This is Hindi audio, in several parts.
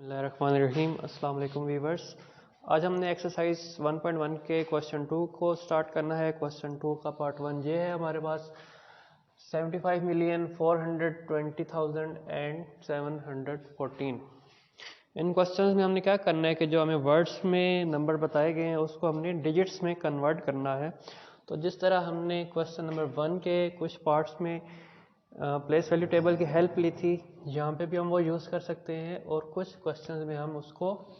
बिस्मिल्लाहिर्रहमानिर्रहीम। अस्सलाम वालेकुम वीवर्स। आज हमने एक्सरसाइज 1.1 के क्वेश्चन 2 को स्टार्ट करना है। क्वेश्चन 2 का पार्ट 1 ये है हमारे पास 75,420,714। इन क्वेश्चंस में हमने क्या करना है कि जो हमें वर्ड्स में नंबर बताए गए हैं उसको हमने डिजिट्स में कन्वर्ट करना है। तो जिस तरह हमने क्वेश्चन नंबर 1 के कुछ पार्ट्स में प्लेस वैल्यू टेबल की हेल्प ली थी, यहाँ पे भी हम वो यूज़ कर सकते हैं और कुछ क्वेश्चंस में हम उसको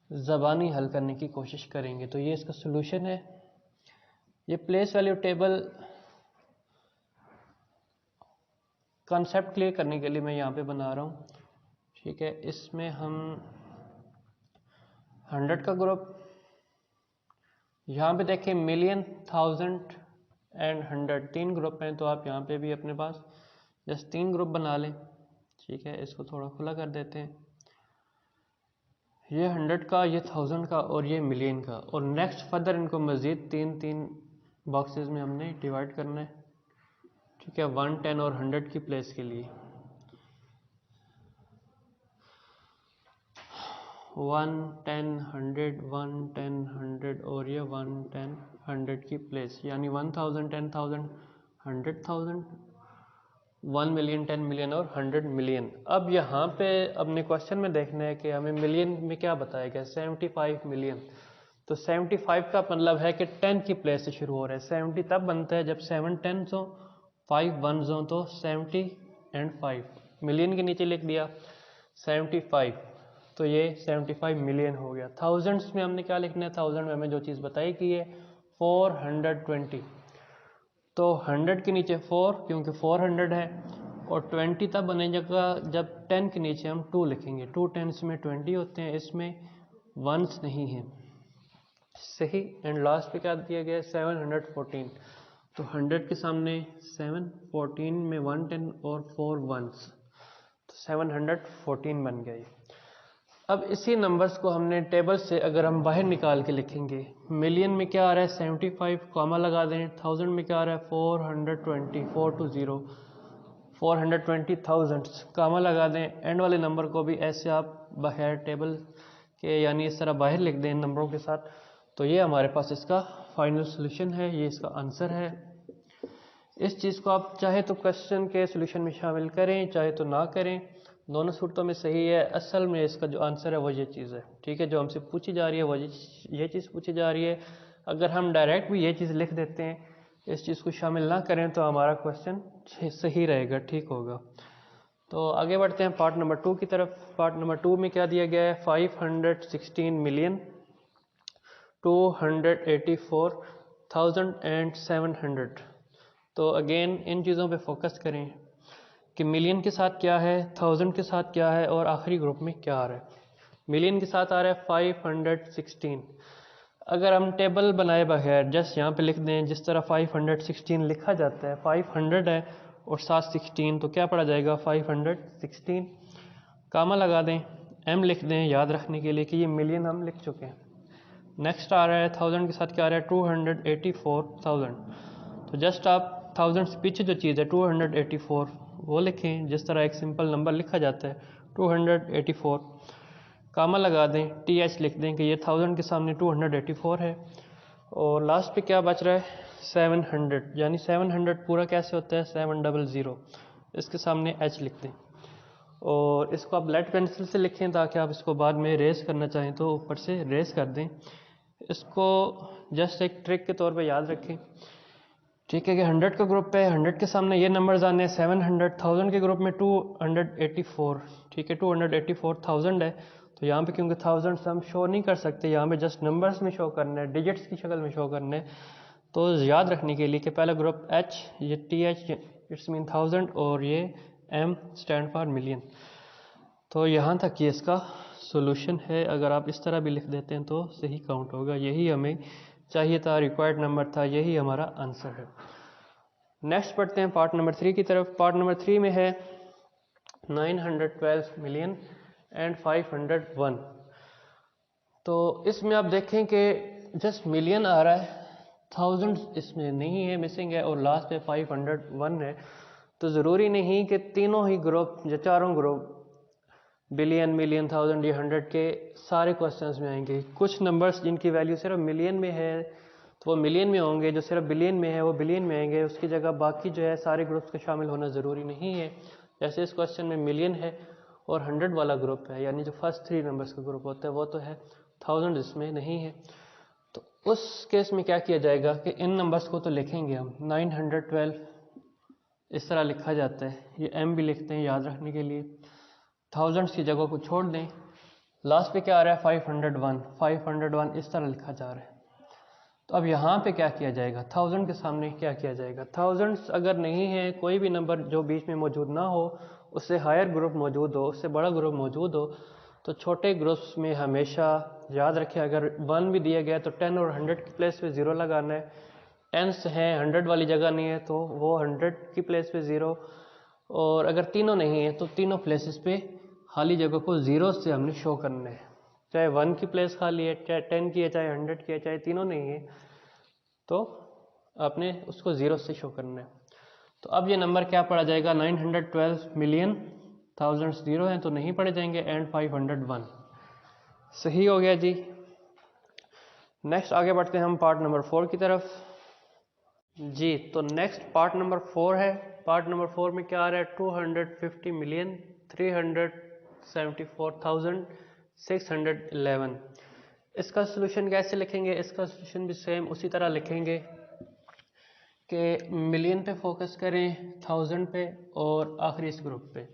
ज़बानी हल करने की कोशिश करेंगे। तो ये इसका सोल्यूशन है। ये place value table concept clear करने के लिए मैं यहाँ पे बना रहा हूँ, ठीक है। इसमें हम 100 का ग्रुप, यहाँ पे देखें मिलियन, 1000 एंड 100 तीन ग्रुप हैं। तो आप यहाँ पे भी अपने पास जस्ट 3 ग्रुप बना लें, ठीक है। इसको थोड़ा खुला कर देते हैं। ये 100 का, ये 1000 का और ये मिलियन का। और नेक्स्ट फर्दर इनको मज़ीद 3 बॉक्सेस में हमने डिवाइड करना है, ठीक है। 1, 10 और 100 की प्लेस के लिए 1, 10, 100, 1, 10, 100 और ये 1, 10, 100 की प्लेस, यानी 1000, 10,000, 100,000, 1 मिलियन, 10 मिलियन और 100 मिलियन। अब यहाँ पे अपने क्वेश्चन में देखना है कि हमें मिलियन में क्या बताया गया, 75 मिलियन। तो 75 का मतलब है कि 10 की प्लेस से शुरू हो रहा है। 70 तब बनता है जब 7 10s हो, 5 1s हो, तो 70 एंड 5 मिलियन के नीचे लिख दिया 75। तो ये 75 मिलियन हो गया। थाउजेंड्स में हमने क्या लिखना है, 1000 में हमें जो चीज़ बताई कि ये 420। तो 100 के नीचे 4 क्योंकि 400 है, और 20 तब बनेगा जब 10 के नीचे हम 2 लिखेंगे। 2 10s में 20 होते हैं, इसमें वंस नहीं है, सही। एंड लास्ट पे क्या दिया गया है, 714। तो 100 के सामने 7, 14 में 1 10 और 4 वंस, तो 714 बन गया ये। अब इसी नंबर्स को हमने टेबल से अगर हम बाहर निकाल के लिखेंगे, मिलियन में क्या आ रहा है 75, कॉमा लगा दें। 1000 में क्या आ रहा है 420, 420, 420,000, कॉमा लगा दें। एंड वाले नंबर को भी ऐसे आप बाहर टेबल के यानी इस तरह बाहर लिख दें इन नंबरों के साथ। तो ये हमारे पास इसका फाइनल सोल्यूशन है, ये इसका आंसर है। इस चीज़ को आप चाहे तो क्वेश्चन के सोल्यूशन में शामिल करें, चाहे तो ना करें, दोनों सूरतों में सही है। असल में इसका जो आंसर है वो ये चीज़ है, ठीक है। जो हमसे पूछी जा रही है वो ये चीज़ पूछी जा रही है। अगर हम डायरेक्ट भी ये चीज़ लिख देते हैं, इस चीज़ को शामिल ना करें, तो हमारा क्वेश्चन सही रहेगा, ठीक होगा। तो आगे बढ़ते हैं पार्ट नंबर 2 की तरफ। पार्ट नंबर 2 में क्या दिया गया है, 516 मिलियन 284,700। तो अगेन इन चीज़ों पे फोकस करें कि मिलियन के साथ क्या है, 1000 के साथ क्या है और आखिरी ग्रुप में क्या आ रहा है। मिलियन के साथ आ रहा है 516। अगर हम टेबल बनाए बगैर जस्ट यहाँ पे लिख दें जिस तरह 516 लिखा जाता है, 500 है और साथ 16, तो क्या पड़ा जाएगा 516, कामा लगा दें, m लिख दें याद रखने के लिए कि ये मिलियन हम लिख चुके हैं। नेक्स्ट आ रहा है 1000 के साथ क्या आ रहा है 284,000। तो जस्ट आप 1000 से पीछे जो चीज़ है 284 वो लिखें जिस तरह एक सिंपल नंबर लिखा जाता है 284, कामा लगा दें, th लिख दें कि ये 1000 के सामने 284 है। और लास्ट पे क्या बच रहा है 700, यानी 700 पूरा कैसे होता है 700, इसके सामने h लिख दें। और इसको आप लेड पेंसिल से लिखें ताकि आप इसको बाद में रेस करना चाहें तो ऊपर से रेस कर दें। इसको जस्ट एक ट्रिक के तौर पे याद रखें, ठीक है, कि 100 का ग्रुप है, 100 के सामने ये नंबर्स आने 700, 1000 के ग्रुप में 284, ठीक है, 284,000 है। तो यहाँ पे क्योंकि 1000 हम शो नहीं कर सकते, यहाँ पे जस्ट नंबर्स में शो करना है, डिजिट्स की शक्ल में शो करना है। तो याद रखने के लिए कि पहला ग्रुप H, ये TH इट्स मीन 1000 और ये M स्टैंड फॉर मिलियन। तो यहाँ तक ये इसका सोल्यूशन है। अगर आप इस तरह भी लिख देते हैं तो सही काउंट होगा। यही हमें चाहिए था, रिक्वायर्ड नंबर था, यही हमारा आंसर है। नेक्स्ट पढ़ते हैं पार्ट नंबर 3 की तरफ। पार्ट नंबर 3 में है 912 मिलियन एंड 501। तो इसमें आप देखें कि जस्ट मिलियन आ रहा है, 1000 इसमें नहीं है, मिसिंग है, और लास्ट पे 501 है। तो ज़रूरी नहीं कि तीनों ही ग्रुप या चारों ग्रुप बिलियन, मिलियन, थाउजेंड, ये 100 के सारे क्वेश्चंस में आएंगे। कुछ नंबर्स जिनकी वैल्यू सिर्फ मिलियन में है तो वो मिलियन में होंगे, जो सिर्फ बिलियन में है वो बिलियन में आएंगे। उसकी जगह बाकी जो है सारे ग्रुप्स के शामिल होना ज़रूरी नहीं है। जैसे इस क्वेश्चन में मिलियन है और 100 वाला ग्रुप है, यानी जो फर्स्ट 3 नंबर्स का ग्रुप होता है वो तो है, 1000 इसमें नहीं है। तो उस केस में क्या किया जाएगा कि इन नंबर्स को तो लिखेंगे हम 912 इस तरह लिखा जाता है, ये m भी लिखते हैं याद रखने के लिए। थाउजेंड्स की जगह को छोड़ दें, लास्ट पे क्या आ रहा है 501 इस तरह लिखा जा रहा है। तो अब यहाँ पे क्या किया जाएगा, 1000 के सामने क्या किया जाएगा, थाउजेंड्स अगर नहीं है, कोई भी नंबर जो बीच में मौजूद ना हो, उससे हायर ग्रुप मौजूद हो, उससे बड़ा ग्रुप मौजूद हो, तो छोटे ग्रुप्स में हमेशा याद रखें अगर 1 भी दिया गया तो 10 और 100 की प्लेस पे 0 लगाना है। टेंस है, 100 वाली जगह नहीं है तो वो 100 की प्लेस पे 0, और अगर तीनों नहीं है तो तीनों प्लेसेस पे खाली जगह को 0 से हमने शो करना है। चाहे 1 की प्लेस खाली है, चाहे 10 की है, चाहे 100 की है, चाहे तीनों नहीं है, तो आपने उसको 0 से शो करना है। तो अब ये नंबर क्या पढ़ा जाएगा, 912 मिलियन, थाउजेंड्स 0 हैं तो नहीं पढ़े जाएंगे, एंड 501 सही हो गया जी। नेक्स्ट आगे बढ़ते हैं हम पार्ट नंबर 4 की तरफ जी। तो नेक्स्ट पार्ट नंबर 4 है। पार्ट नंबर 4 में क्या आ रहा है, 250 मिलियन 374,611। इसका सोल्यूशन कैसे लिखेंगे, इसका सोल्यूशन भी सेम उसी तरह लिखेंगे कि मिलियन पे फोकस करें, 1000 पे, और आखिरी इस ग्रुप पे।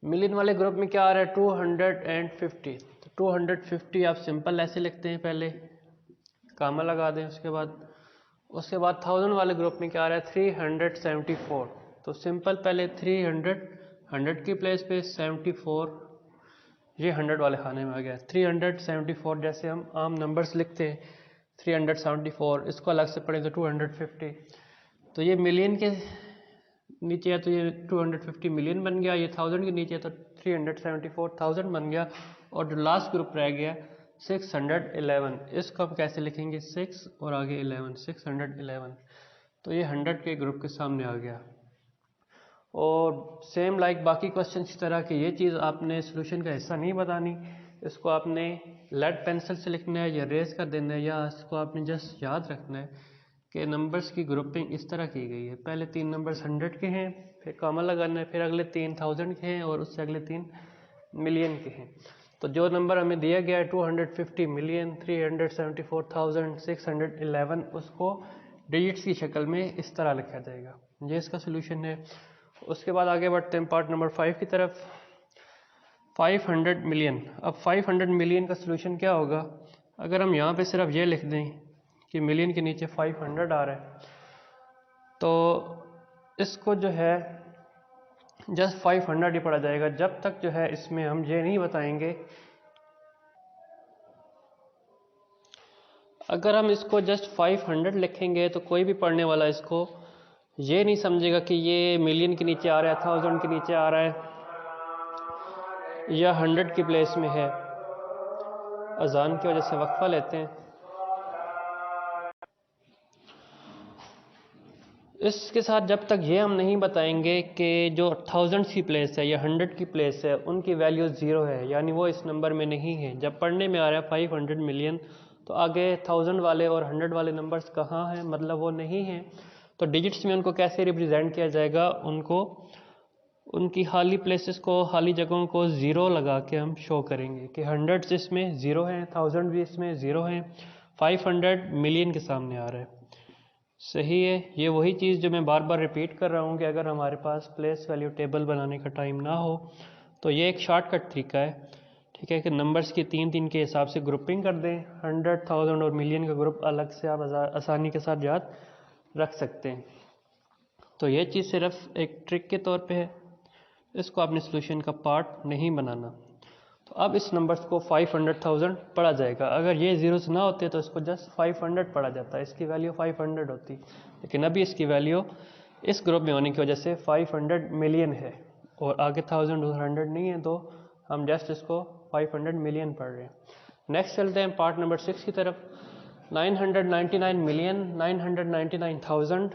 मिलियन वाले ग्रुप में क्या आ रहा है 250, तो 250 आप सिंपल ऐसे लिखते हैं, पहले कामा लगा दें, उसके बाद 1000 वाले ग्रुप में क्या आ रहा है 374, तो सिंपल पहले 300 100 की प्लेस पे 74, ये 100 वाले खाने में आ गया 374। जैसे हम आम नंबर्स लिखते हैं 374, इसको अलग से पढ़ें तो 250, तो ये मिलियन के नीचे है तो ये 250 मिलियन बन गया, ये 1000 के नीचे है तो 374,000 बन गया, और जो लास्ट ग्रुप रह गया 611, इसको हम कैसे लिखेंगे 6 और आगे 11, 611, तो ये 100 के ग्रुप के सामने आ गया। और सेम लाइक बाकी क्वेश्चन की तरह कि ये चीज़ आपने सोल्यूशन का हिस्सा नहीं बतानी, इसको आपने लेड पेंसिल से लिखना है या रेज कर देना है, या इसको आपने जस्ट याद रखना है कि नंबर्स की ग्रुपिंग इस तरह की गई है, पहले 3 नंबर्स 100 के हैं, फिर कामा लगाना है, फिर अगले 3 1000 के हैं, और उससे अगले 3 मिलियन के हैं। तो जो नंबर हमें दिया गया है 250 मिलियन 374,611, उसको डिजिट्स की शक्ल में इस तरह लिखा जाएगा, ये इसका सोल्यूशन है। उसके बाद आगे बढ़ते हैं पार्ट नंबर 5 की तरफ, 500 मिलियन। अब 500 मिलियन का सोल्यूशन क्या होगा, अगर हम यहाँ पे सिर्फ ये लिख दें कि मिलियन के नीचे 500 आ रहा है, तो इसको जो है जस्ट 500 ही पढ़ा जाएगा, जब तक जो है इसमें हम ये नहीं बताएंगे, अगर हम इसको जस्ट 500 लिखेंगे तो कोई भी पढ़ने वाला इसको ये नहीं समझेगा कि ये मिलियन के नीचे आ रहा है, 1000 के नीचे आ रहा है, या 100 की प्लेस में है। अजान की वजह से वक्फा लेते हैं। इसके साथ जब तक ये हम नहीं बताएंगे कि जो 1000 की प्लेस है या 100 की प्लेस है उनकी वैल्यू 0 है, यानी वो इस नंबर में नहीं है। जब पढ़ने में आ रहा है 500 मिलियन, तो आगे 1000 वाले और 100 वाले नंबर्स कहाँ हैं, मतलब वो नहीं हैं, तो डिजिट्स में उनको कैसे रिप्रेजेंट किया जाएगा, उनको उनकी खाली प्लेसेस को, खाली जगहों को 0 लगा के हम शो करेंगे कि 100 इसमें 0 हैं, 1000 भी इसमें 0 हैं, 500 मिलियन के सामने आ रहा है। सही है, ये वही चीज़ जो मैं बार बार रिपीट कर रहा हूँ कि अगर हमारे पास प्लेस वैल्यू टेबल बनाने का टाइम ना हो तो ये एक शॉर्टकट तरीका है, ठीक है, कि नंबर्स की 3-3 के हिसाब से ग्रुपिंग कर दें, 100, 1000 और मिलियन का ग्रुप अलग से आप आसानी के साथ याद रख सकते हैं। तो ये चीज़ सिर्फ एक ट्रिक के तौर पे है, इसको आपने सोल्यूशन का पार्ट नहीं बनाना। तो अब इस नंबर्स को 500,000 पढ़ा जाएगा, अगर ये जीरोस ना होते तो इसको जस्ट 500 पढ़ा जाता, इसकी वैल्यू 500 होती, लेकिन अभी इसकी वैल्यू इस ग्रुप में होने की वजह से 500 मिलियन है, और आगे 1000 और 100 नहीं है, तो हम जस्ट इसको 500 मिलियन पढ़ रहे हैं। नेक्स्ट चलते हैं पार्ट नंबर 6 की तरफ, 999 मिलियन 999,000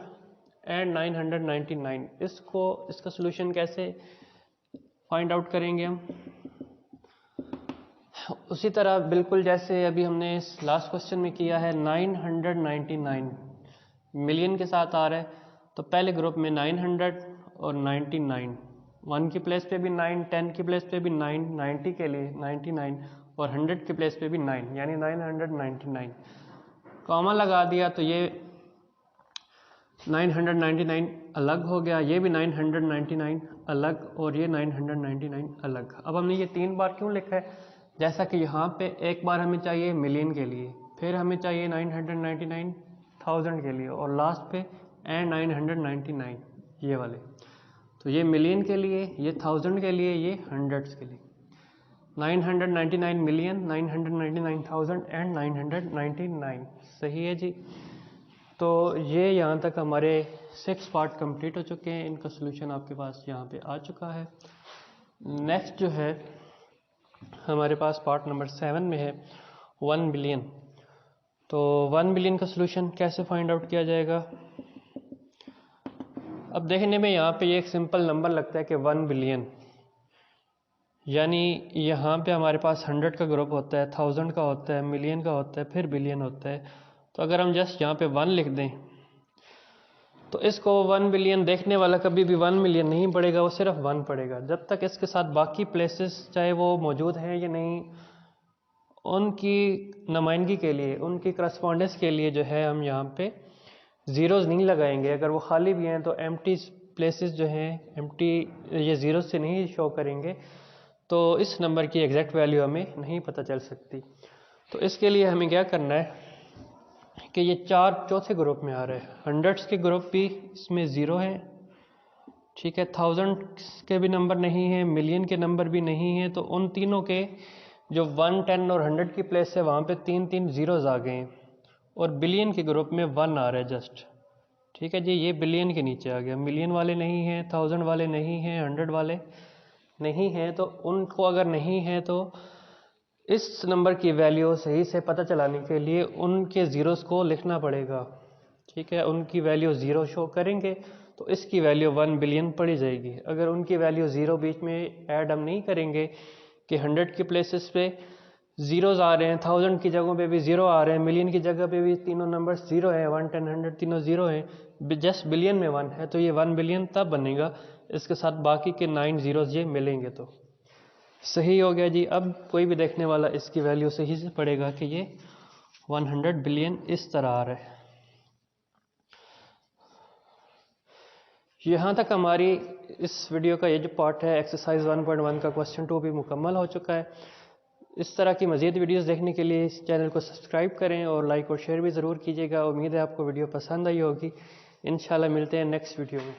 एंड 999। इसका सोल्यूशन कैसे फाइंड आउट करेंगे हम, उसी तरह बिल्कुल जैसे अभी हमने इस लास्ट क्वेश्चन में किया है 999 मिलियन के साथ आ रहा है, तो पहले ग्रुप में 900 और 99, 1 की प्लेस पे भी 9, 10 की प्लेस पे भी 9, 90 के लिए 99 और 100 की प्लेस पे भी 9, यानी 999। कॉमा लगा दिया तो ये 999 अलग हो गया, ये भी 999 अलग और ये 999 अलग। अब हमने ये 3 बार क्यों लिखा है? जैसा कि यहाँ पे एक बार हमें चाहिए मिलियन के लिए, फिर हमें चाहिए 999,000 के लिए और लास्ट पे एंड 999 ये वाले। तो ये मिलियन के लिए, ये 1000 के लिए, ये हंड्रेड्स के लिए। 999 मिलियन, 999,000 एंड 999। सही है जी। तो ये यहाँ तक हमारे 6 पार्ट कंप्लीट हो चुके हैं, इनका सोल्यूशन आपके पास यहाँ पे आ चुका है। नेक्स्ट जो है हमारे पास पार्ट नंबर 7 में है 1 बिलियन। तो 1 बिलियन का सोल्यूशन कैसे फाइंड आउट किया जाएगा? अब देखने में यहाँ पे ये एक सिंपल नंबर लगता है कि 1 बिलियन, यानी यहाँ पे हमारे पास 100 का ग्रुप होता है, 1000 का होता है, मिलियन का होता है, फिर बिलियन होता है। तो अगर हम जस्ट यहाँ पे 1 लिख दें तो इसको 1 बिलियन देखने वाला कभी भी 1 मिलियन नहीं पढ़ेगा, वो सिर्फ 1 पढ़ेगा। जब तक इसके साथ बाकी प्लेसेस चाहे वो मौजूद हैं या नहीं, उनकी नुमाइंदगी के लिए, उनकी करस्पॉन्डेंस के लिए जो है हम यहाँ पे ज़ीरोज़ नहीं लगाएंगे। अगर वो खाली भी हैं तो एम्प्टी प्लेसेस जो हैं, एम्प्टी ये ज़ीरो से नहीं शो करेंगे, तो इस नंबर की एग्जैक्ट वैल्यू हमें नहीं पता चल सकती। तो इसके लिए हमें क्या करना है कि ये 4 चौथे ग्रुप में आ रहे हैं। हंड्रेड्स के ग्रुप भी इसमें ज़ीरो है, ठीक है, 1000 के भी नंबर नहीं है, मिलियन के नंबर भी नहीं है। तो उन तीनों के जो 1, 10 और 100 की प्लेस है वहाँ पे 3 ज़ीरोज़ आ गए हैं। और बिलियन के ग्रुप में 1 आ रहा है जस्ट, ठीक है जी। ये बिलियन के नीचे आ गया, मिलियन वाले नहीं हैं, 1000 वाले नहीं हैं, 100 वाले नहीं हैं। तो उनको अगर नहीं है तो इस नंबर की वैल्यू सही से पता चलाने के लिए उनके ज़ीरोज़ को लिखना पड़ेगा, ठीक है। उनकी वैल्यू ज़ीरो शो करेंगे तो इसकी वैल्यू 1 बिलियन पड़ी जाएगी। अगर उनकी वैल्यू ज़ीरो बीच में ऐड हम नहीं करेंगे कि 100 की प्लेसेस पे ज़ीरोज़ आ रहे हैं, 1000 की जगहों पे भी ज़ीरो आ रहे हैं, मिलियन की जगह पे भी तीनों नंबर ज़ीरो हैं, 1, 10, 100 तीनों ज़ीरो हैं, जस्ट बिलियन में 1 है। तो ये 1 बिलियन तब बनेगा इसके साथ बाकी के 9 ज़ीरोज़ ये मिलेंगे। तो सही हो गया जी। अब कोई भी देखने वाला इसकी वैल्यू सही से पड़ेगा कि ये 100 बिलियन इस तरह आ रहा है। यहाँ तक हमारी इस वीडियो का ये जो पार्ट है एक्सरसाइज 1.1 का क्वेश्चन 2 भी मुकम्मल हो चुका है। इस तरह की मज़ीद वीडियोस देखने के लिए इस चैनल को सब्सक्राइब करें और लाइक और शेयर भी ज़रूर कीजिएगा। उम्मीद है आपको वीडियो पसंद आई होगी। इंशाल्लाह मिलते हैं नेक्स्ट वीडियो में।